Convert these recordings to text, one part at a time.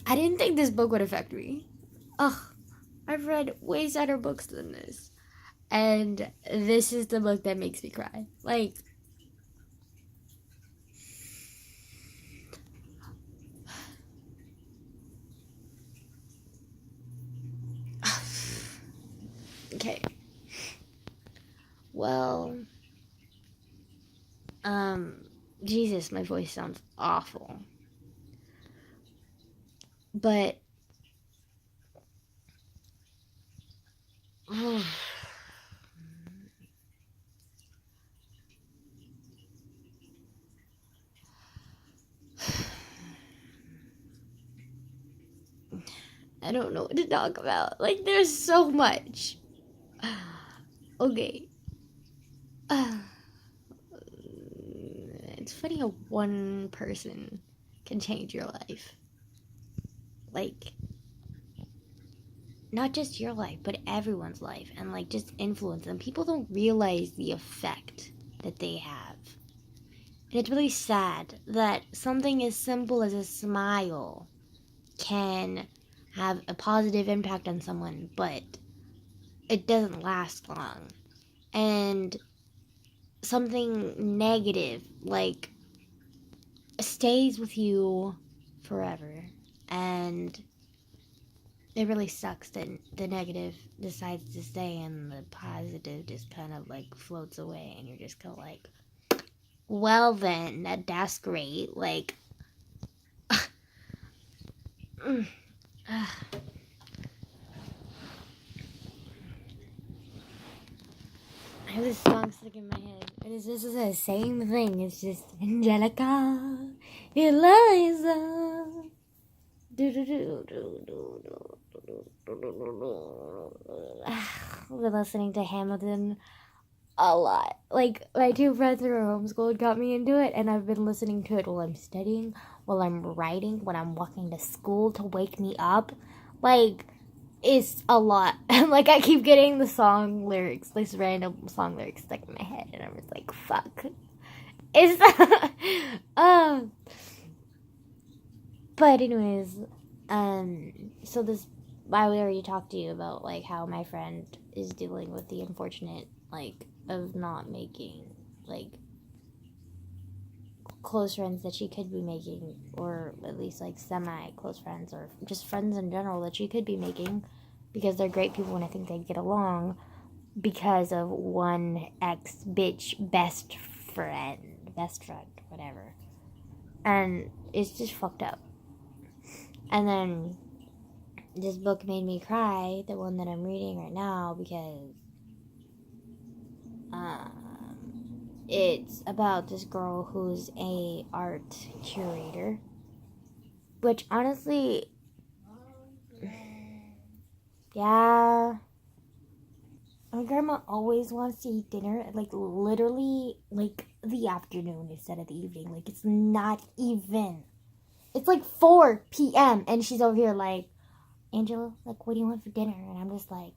I didn't think this book would affect me. Ugh, I've read way sadder books than this. And this is the book that makes me cry. Like, okay. Well, Jesus, my voice sounds awful. But, I don't know what to talk about. Like, there's so much. Okay. It's funny how one person can change your life. Like, not just your life, but everyone's life, and like just influence them. People don't realize the effect that they have. And it's really sad that something as simple as a smile can have a positive impact on someone, but it doesn't last long. And something negative, like, stays with you forever. And it really sucks that the negative decides to stay and the positive just kind of like floats away, and you're just kind of like, well then, that's great. Like, I have this song stuck in my head. This is the same thing. It's just Angelica, Eliza. I've been listening to Hamilton a lot. Like, my two friends who are homeschooled got me into it, and I've been listening to it while I'm studying, while I'm writing, when I'm walking to school to wake me up. Like, it's a lot. And, like, I keep getting the song lyrics, this random song lyrics stuck in my head, and I'm just like, fuck. It's, but anyways, so this, I already talked to you about, like, how my friend is dealing with the unfortunate, like, of not making, like, close friends that she could be making, or at least, like, semi-close friends, or just friends in general that she could be making, because they're great people and I think they'd get along, because of one ex-bitch best friend, whatever. And it's just fucked up. And then this book made me cry, the one that I'm reading right now, because it's about this girl who's a art curator, which honestly, yeah, my grandma always wants to eat dinner like literally like the afternoon instead of the evening. Like, it's not even, it's like 4 p.m. and she's over here like, Angela, like, what do you want for dinner? And I'm just like,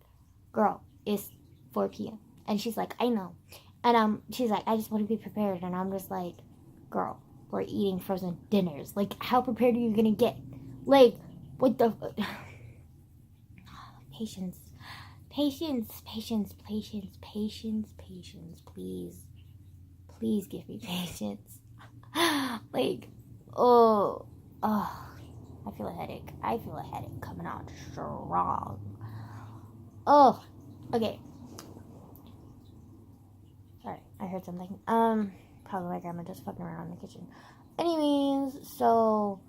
girl, it's 4 p.m. And she's like, I know. And she's like, I just want to be prepared. And I'm just like, girl, we're eating frozen dinners. Like, how prepared are you gonna get? Like, what the patience, please give me patience. Like, oh, I feel a headache coming on strong. Oh, okay. Sorry, I heard something. Probably my grandma just fucking around in the kitchen. Anyways, so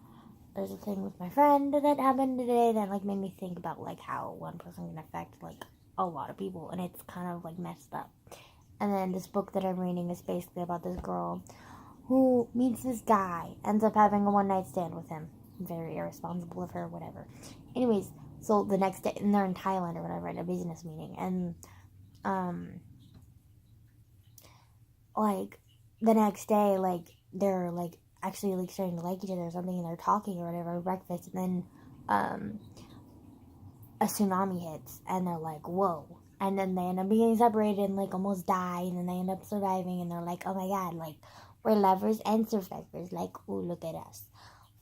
there's a thing with my friend that happened today that, like, made me think about, like, how one person can affect, like, a lot of people, and it's kind of, like, messed up. And then this book that I'm reading is basically about this girl who meets this guy, ends up having a one-night stand with him. Very irresponsible of her, whatever. Anyways, so the next day, and they're in Thailand or whatever, at a business meeting, and, like, the next day, like, they're, like, actually, like, starting to like each other or something, and they're talking or whatever at breakfast, and then, a tsunami hits, and they're like, whoa. And then they end up being separated and, like, almost die, and then they end up surviving, and they're like, oh my god, like, we're lovers and survivors, like, ooh, look at us.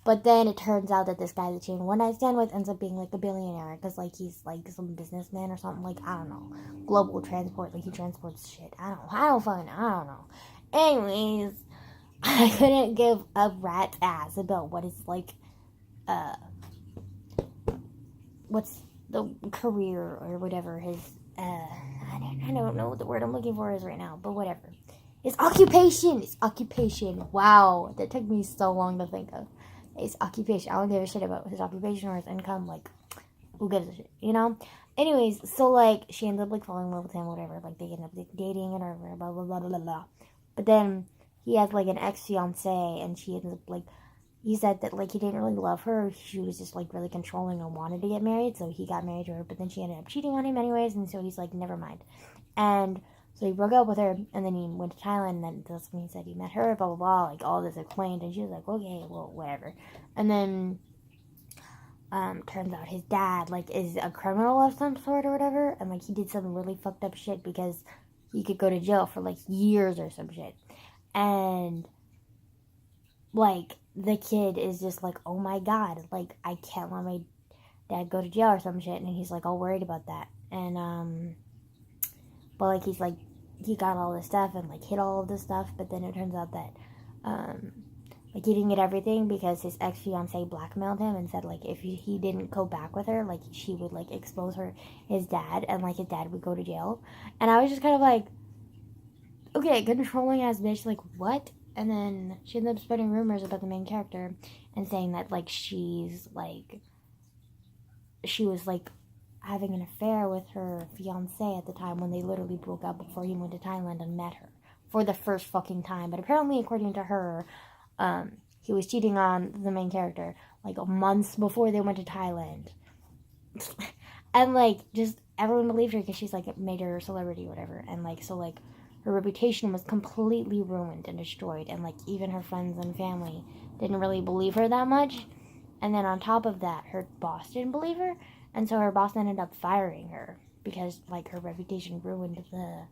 But then it turns out that this guy that she had one night stand with ends up being like a billionaire because like he's like some businessman or something, like, I don't know, global transport, like he transports shit. I don't know. Anyways, I couldn't give a rat's ass about what is like what's the career or whatever his I don't know what the word I'm looking for is right now, but whatever. His occupation. Wow, that took me so long to think of. His occupation. I don't give a shit about his occupation or his income. Like, who gives a shit, you know? Anyways, so like she ends up like falling in love with him, whatever. Like they end up like, dating and whatever, blah blah blah blah blah. But then he has like an ex fiance, and she ends up like, he said that like he didn't really love her. She was just like really controlling and wanted to get married, so he got married to her. But then she ended up cheating on him anyways, and so he's like, never mind. And so he broke up with her, and then he went to Thailand, and then that's when he said he met her, blah blah blah, like all this explained, and she was like, okay, well, whatever. And then turns out his dad like is a criminal of some sort or whatever, and like he did some really fucked up shit because he could go to jail for like years or some shit. And like the kid is just like, oh my god, like I can't let my dad go to jail or some shit, and he's like all worried about that. And but like he's like, he got all this stuff and like hid all of this stuff, but then it turns out that like he didn't get everything because his ex-fiance blackmailed him and said like if he didn't go back with her, like she would like expose his dad, and like his dad would go to jail. And I was just kind of like, okay, controlling ass bitch, like what? And then she ended up spreading rumors about the main character and saying that like she was like having an affair with her fiance at the time when they literally broke up before he went to Thailand and met her for the first fucking time. But apparently, according to her, he was cheating on the main character like months before they went to Thailand. And like just everyone believed her because she's like made her a celebrity or whatever. And like so like her reputation was completely ruined and destroyed, and like even her friends and family didn't really believe her that much. And then on top of that, her boss didn't believe her, and so her boss ended up firing her because like her reputation ruined the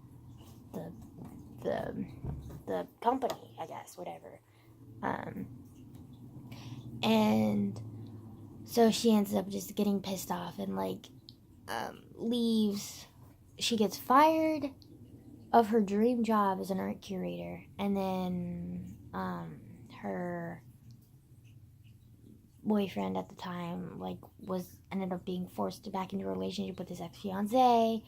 company, I guess, whatever. And so she ends up just getting pissed off and like leaves. She gets fired of her dream job as an art curator, and then her boyfriend at the time like ended up being forced back into a relationship with his ex-fiance,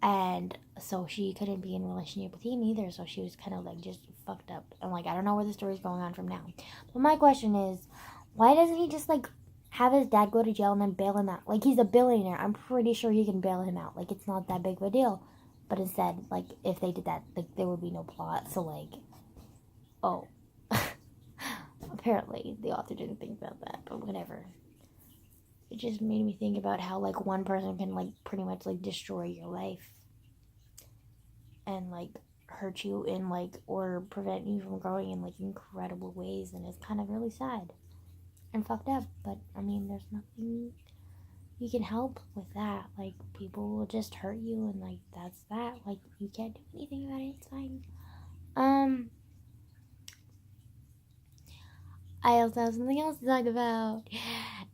and so she couldn't be in a relationship with him either, so she was kind of like just fucked up. And like I don't know where the story's going on from now, but my question is, why doesn't he just like have his dad go to jail and then bail him out? Like he's a billionaire, I'm pretty sure he can bail him out, like it's not that big of a deal. But instead, like, if they did that, like, there would be no plot. So, like, oh. Apparently, the author didn't think about that, but whatever. It just made me think about how, like, one person can, like, pretty much, like, destroy your life. And, like, hurt you in, like, or prevent you from growing in, like, incredible ways. And it's kind of really sad and fucked up. But, I mean, there's nothing you can help with that. Like, people will just hurt you, and like that's that. Like, you can't do anything about it. It's fine. I also have something else to talk about,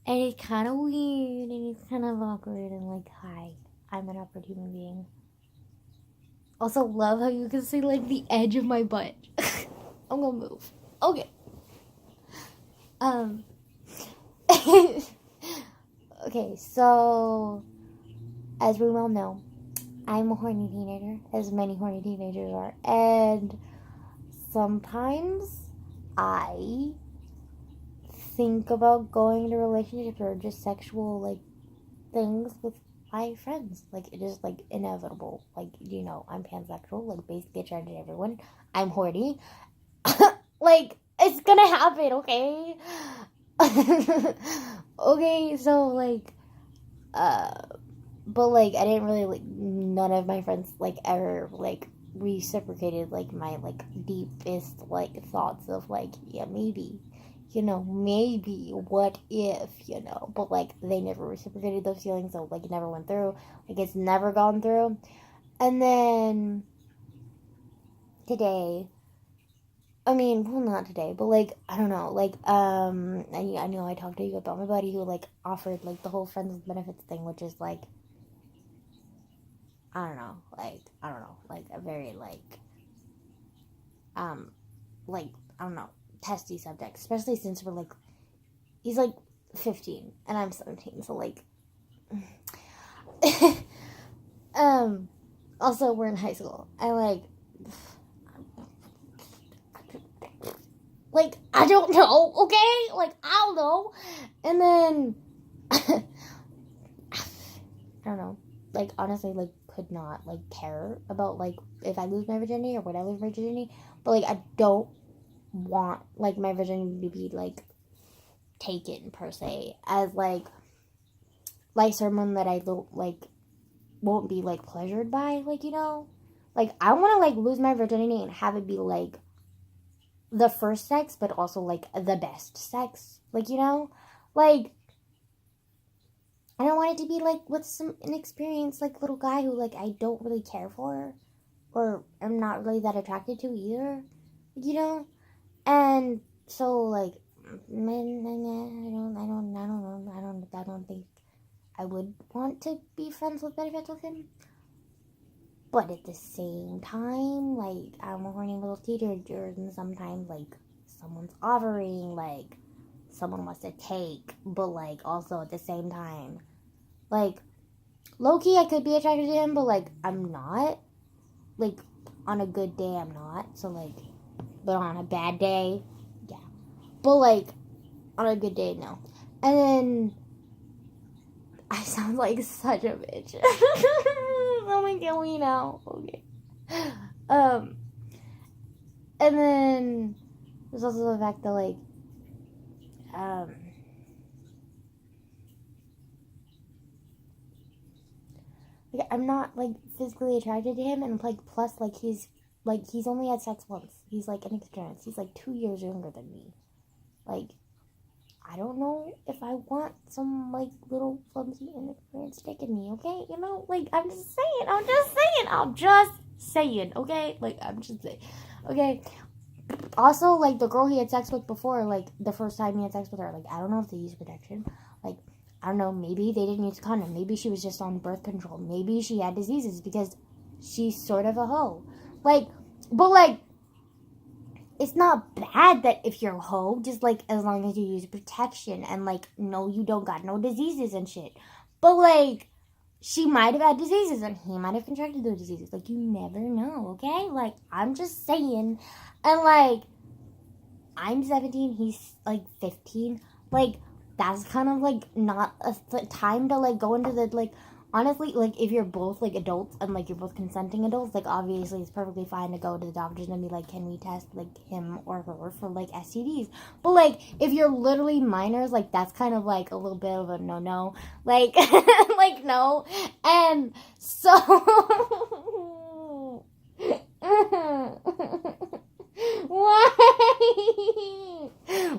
and it's kind of weird and it's kind of awkward. And like, hi, I'm an awkward human being. Also, love how you can see like the edge of my butt. I'm gonna move. Okay. Okay, so, as we well know, I'm a horny teenager, as many horny teenagers are, and sometimes I think about going into relationships or just sexual, like, things with my friends. Like, it is, like, inevitable. Like, you know, I'm pansexual, like, base bitch out of everyone. I'm horny. Like, it's gonna happen, okay? Okay, so, like, but, like, I didn't really, like, none of my friends, like, ever, like, reciprocated, like, my, like, deepest, like, thoughts of, like, yeah, maybe, you know, maybe, what if, you know, but, like, they never reciprocated those feelings, so, like, it never went through, like, it's never gone through. And then today, I mean, well, not today, but like, I don't know, like, I know I talked to you about my buddy who like offered like the whole friends with benefits thing, which is like, I don't know, like a very um, like, I don't know, testy subject, especially since we're like, he's like 15 and I'm 17, so like, um, also we're in high school, and like, I don't know, okay? Like, I don't know. And then, I don't know. Like, honestly, like, could not, like, care about, like, if I lose my virginity or when I lose my virginity. But, like, I don't want, like, my virginity to be, like, taken, per se, as, like, someone that I don't, like, won't be, like, pleasured by, like, you know? Like, I want to, like, lose my virginity and have it be, like, the first sex, but also like the best sex. Like, you know? Like, I don't want it to be like with some inexperienced like little guy who like I don't really care for or I'm not really that attracted to either. You know? And so like I don't think I would want to be friends with benefits with him. But at the same time, like, I'm a horny little teenager, and sometimes, like, someone's offering, like, someone wants to take, but, like, also at the same time, like, low-key, I could be attracted to him, but, like, I'm not. Like, on a good day, I'm not. So, like, but on a bad day, yeah. But, like, on a good day, no. And then, I sound like such a bitch. Someone kill me now. Okay. Um, and then there's also the fact that um, like I'm not like physically attracted to him, and like plus he's only had sex once. He's like inexperienced. He's like 2 years younger than me. Like I don't know if I want some like little flimsy inexperienced dick in me. Okay, you know, like I'm just saying. Okay, like I'm just saying. Okay. Also, like the girl he had sex with before, like the first time he had sex with her, like I don't know if they used protection. Like I don't know, maybe they didn't use a condom. Maybe she was just on birth control. Maybe she had diseases because she's sort of a hoe. Like, but like it's not bad that if you're a hoe, just like as long as you use protection and like no, you don't got no diseases and shit. But like she might have had diseases and he might have contracted those diseases. Like you never know, okay? Like I'm just saying, and like I'm 17, he's like 15. Like that's kind of like not a time to like go into the like honestly like if you're both like adults and like you're both consenting adults, like obviously it's perfectly fine to go to the doctors and be like, can we test like him or her for like STDs? But like if you're literally minors, like that's kind of like a little bit of a no, like like no. And so why?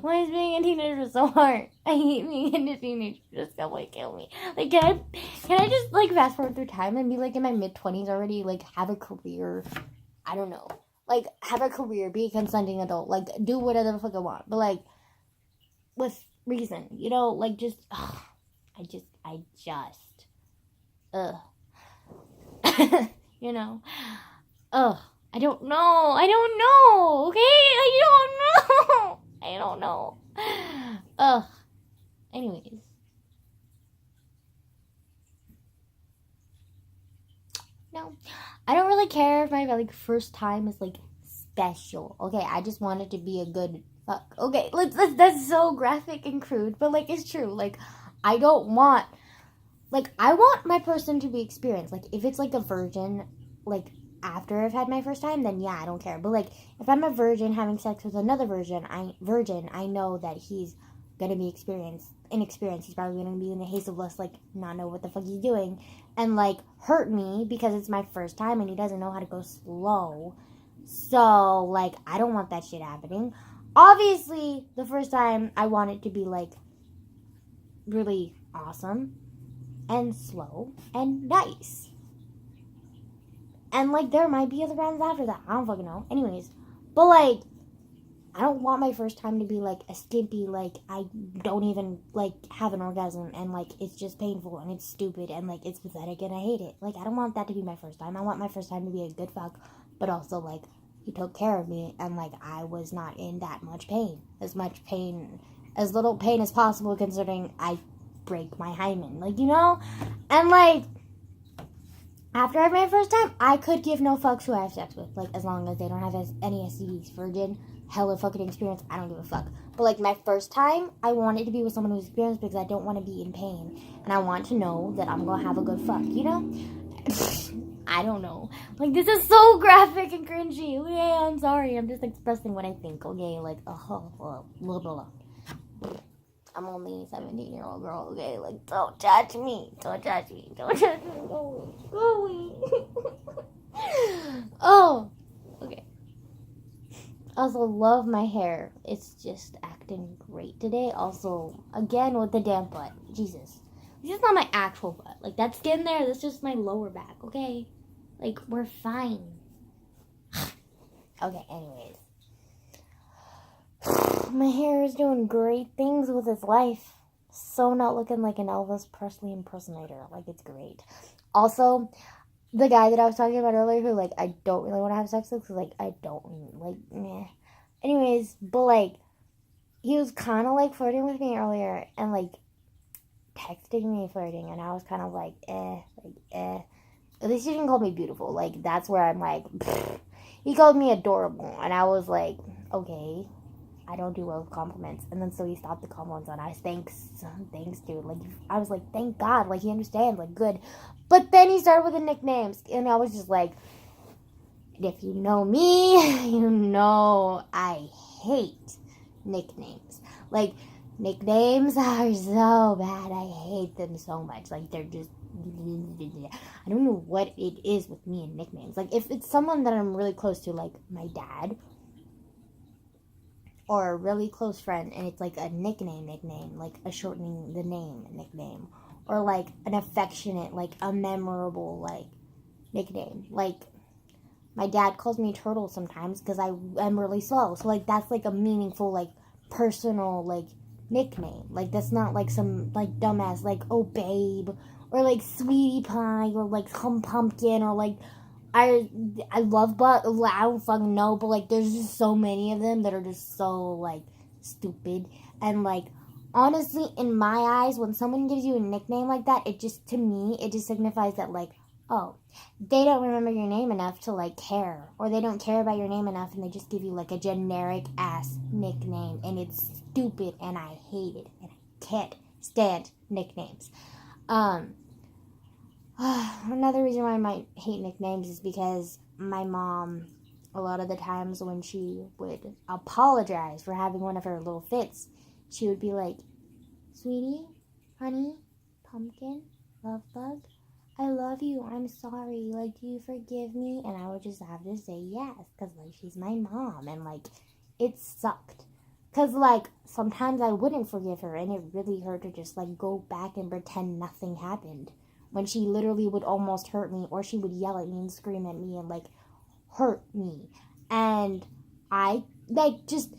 Why is being a teenager so hard? I hate being a teenager. Just go like kill me. Like can I just like fast forward through time and be like in my mid-20s already? Like have a career. I don't know. Like have a career, be a consenting adult. Like do whatever the fuck I want, but like with reason. You know, like just. I just. Ugh. You know. Ugh. I don't know. Okay? I don't know. Ugh. Anyways. No. I don't really care if my like first time is like special. Okay, I just want it to be a good fuck. Okay, let's that's so graphic and crude, but like it's true. Like I don't want like I want my person to be experienced. Like if it's like a virgin, like after I've had my first time, then yeah, I don't care. But like if I'm a virgin having sex with another virgin, I know that he's gonna be inexperienced. He's probably gonna be in the haze of lust, like not know what the fuck he's doing, and like hurt me because it's my first time and he doesn't know how to go slow. So like I don't want that shit happening. Obviously, the first time I want it to be like really awesome and slow and nice. And like there might be other rounds after that. I don't fucking know. Anyways, but like I don't want my first time to be, like, a skimpy, like, I don't even, like, have an orgasm, and, like, it's just painful, and it's stupid, and, like, it's pathetic, and I hate it. Like, I don't want that to be my first time. I want my first time to be a good fuck, but also, like, he took care of me, and, like, I was not in that much pain. As little pain as possible, considering I break my hymen. Like, you know? And, like, after I had my first time, I could give no fucks who I have sex with. Like, as long as they don't have any STDs. Virgin, hella fucking experience, I don't give a fuck. But, like, my first time, I wanted to be with someone who's experienced because I don't want to be in pain. And I want to know that I'm going to have a good fuck, you know? I don't know. Like, this is so graphic and cringy. Okay, I'm sorry. I'm just expressing what I think, okay? Like, blah, blah, blah. I'm only a 17-year-old girl, okay? Like, don't judge me. Don't judge me. Don't judge me. Go away. Oh, okay. Also, love my hair. It's just acting great today. Also, again, with the damn butt. Jesus. This is not my actual butt. Like, that skin there, that's just my lower back, okay? Like, we're fine. Okay, anyways. My hair is doing great things with its life. So not looking like an Elvis Presley impersonator. Like, it's great. Also, the guy that I was talking about earlier who, like, I don't really want to have sex with because, like, I don't, like, meh. Anyways, but, like, he was kind of, like, flirting with me earlier and, like, texting me flirting, and I was kind of like, At least he didn't call me beautiful. Like, that's where I'm like, pfft. He called me adorable, and I was like, okay. I don't do well with compliments. And then so he stopped the compliments on us. Thanks, dude. Like, I was like, thank God. Like, he understands. Like, good. But then he started with the nicknames. And I was just like, if you know me, you know I hate nicknames. Like, nicknames are so bad. I hate them so much. Like, they're just, I don't know what it is with me and nicknames. Like, if it's someone that I'm really close to, like my dad, or a really close friend, and it's like a nickname, like a shortening the name nickname, or like an affectionate, like a memorable, like nickname. Like, my dad calls me Turtle sometimes because I'm really slow, so like that's like a meaningful, like personal, like nickname. Like, that's not like some like dumbass like, oh babe, or like sweetie pie, or like pumpkin, or like I love but I don't fucking know, but like there's just so many of them that are just so like stupid. And like, honestly, in my eyes, when someone gives you a nickname like that, it just, to me, it just signifies that, like, oh, they don't remember your name enough to like care, or they don't care about your name enough, and they just give you like a generic ass nickname, and it's stupid, and I hate it, and I can't stand nicknames. Another reason why I might hate nicknames is because my mom, a lot of the times when she would apologize for having one of her little fits, she would be like, sweetie, honey, pumpkin, love bug, I love you, I'm sorry, like, do you forgive me? And I would just have to say yes, because, like, she's my mom, and, like, it sucked. Because, like, sometimes I wouldn't forgive her, and it really hurt to just, like, go back and pretend nothing happened, when she literally would almost hurt me, or she would yell at me and scream at me and, like, hurt me. And I, like, just,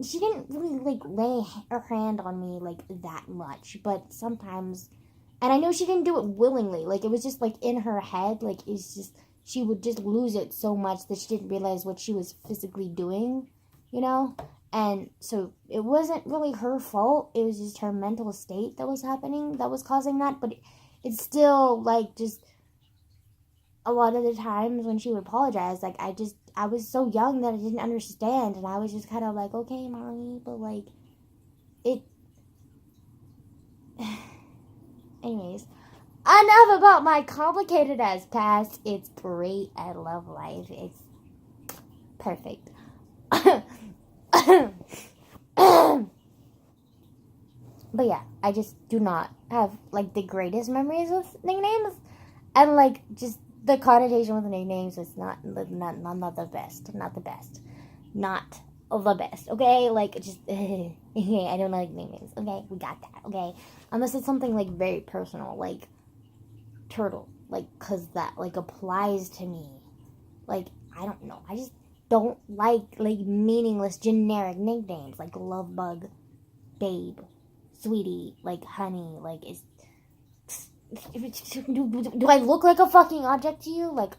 she didn't really, like, lay her hand on me, like, that much, but sometimes, and I know she didn't do it willingly, like, it was just, like, in her head, like, it's just, she would just lose it so much that she didn't realize what she was physically doing, you know? And so it wasn't really her fault. It was just her mental state that was happening that was causing that. But it's still, like, just a lot of the times when she would apologize, like, I was so young that I didn't understand. And I was just kind of like, okay, mommy, but, like, it... Anyways, enough about my complicated ass past. It's great. I love life. It's perfect. But yeah, I just do not have, like, the greatest memories with nicknames, and, like, just the connotation with the nicknames is not the best, not the best, okay? Like, just, okay, I don't like nicknames, okay? We got that, okay? Unless it's something, like, very personal, like, Turtle, like, because that, like, applies to me. Like, I don't know, I just, don't like meaningless generic nicknames like love bug, babe, sweetie, like honey, like is. Do I look like a fucking object to you? Like,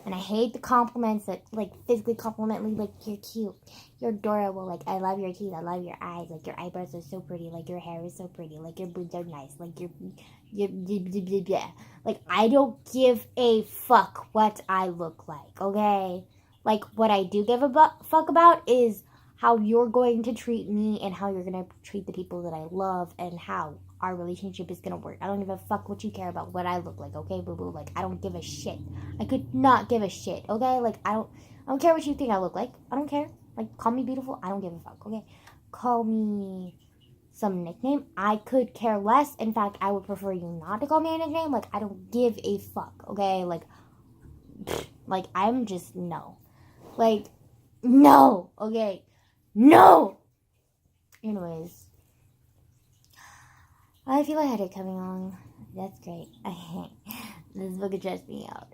and I hate the compliments that like physically compliment me. Like, you're cute, you're adorable. Like, I love your teeth, I love your eyes. Like, your eyebrows are so pretty. Like, your hair is so pretty. Like, your boobs are nice. Like, yeah. Like, I don't give a fuck what I look like. Okay, like what I do give a fuck about is how you're going to treat me and how you're going to treat the people that I love and how our relationship is going to work. I don't give a fuck what you care about what I look like, okay, boo-boo? Like, I don't give a shit. I could not give a shit, okay? Like, I don't care what you think I look like. I don't care. Like, call me beautiful. I don't give a fuck, okay? Call me some nickname. I could care less. In fact, I would prefer you not to call me a nickname. Like, I don't give a fuck, okay? Like I'm just, no. Like, no, okay? No! Anyways, I feel a headache coming on. That's great. This book would stress me out.